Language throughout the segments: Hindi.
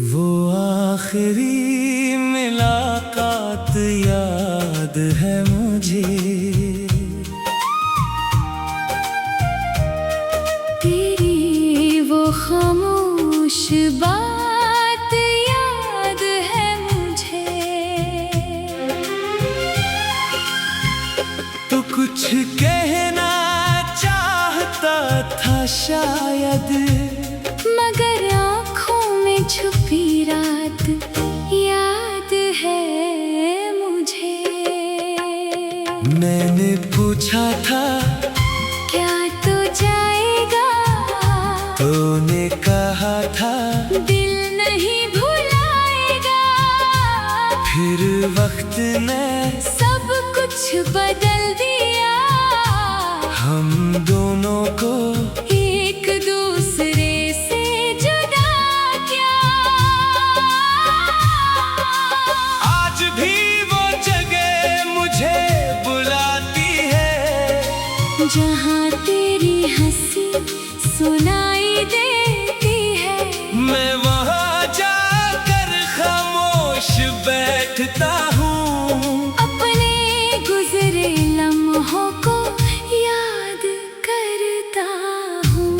वो आखिरी मुलाकात याद है मुझे, तेरी वो खामोश बात याद है मुझे। तो कुछ कहना चाहता था शायद, मगर आँखों में छुपी रात याद है मुझे। मैंने पूछा था क्या तू जाएगा, तूने कहा था दिल नहीं भुलाएगा। फिर वक्त ने सब कुछ बदल दिया, हम दोनों को एक दूसरे से जुदा किया। आज भी वो जगह मुझे बुलाती है, जहाँ तेरी हंसी सुनाई देती है। मैं वहाँ जाकर खामोश बैठता हूँ, अपने गुजरे लम्हों को याद करता हूँ।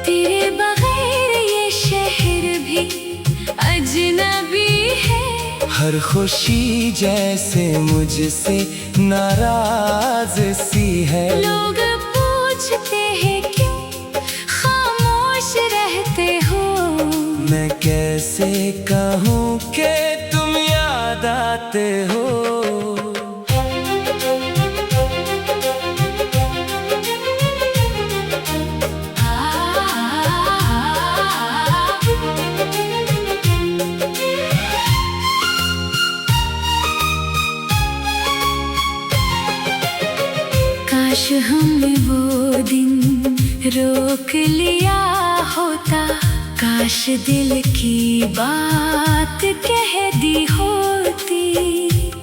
तेरे बगैर ये शहर भी अजनबी है। हर खुशी जैसे मुझसे नाराज सी है। लोग पूछते हैं क्यों खामोश रहते हो, मैं कैसे कहूँ कि तुम याद आते हो। काश हमने वो दिन रोक लिया होता, काश दिल की बात कह दी होती।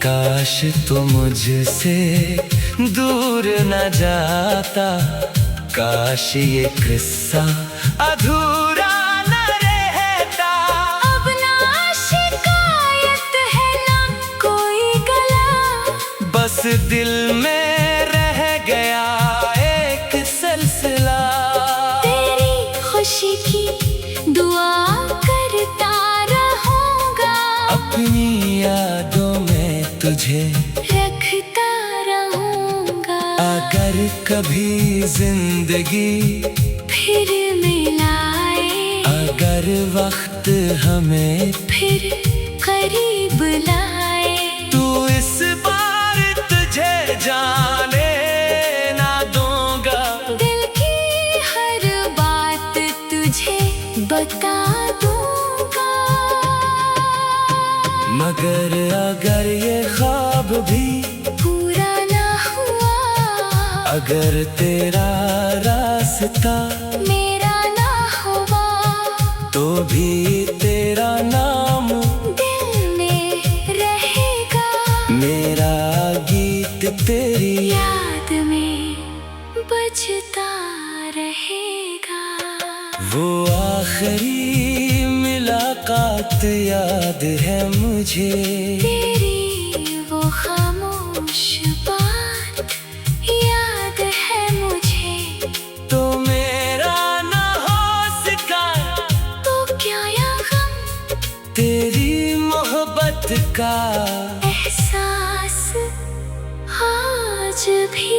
काश तो मुझसे दूर न जाता, काश ये किस्सा अधूरा न रहता। अब ना शिकायत है ना कोई गला, बस दिल में रह गया एक सिलसिला। तेरी खुशी की दुआ करता रहूंगा, अपनी यादों में तुझे रखता रहूंगा। अगर कभी जिंदगी फिर मिलाए, अगर वक्त हमें फिर करीब लाए। तू इस बार तुझे जाने ना दूंगा, दिल की हर बात तुझे बता दूंगा। मगर अगर ये ख्वाब भी पूरा ना हुआ, अगर तेरा रास्ता मेरा ना हुआ, तो भी तेरा नाम दिल में रहेगा। मेरा गीत तेरी याद में बजता रहेगा। वो आखिरी मुलाकात याद है मुझे, तेरी वो खामोश बात याद है मुझे। तो मेरा ना हो सका तो क्या या गम, तेरी मोहब्बत का एहसास आज भी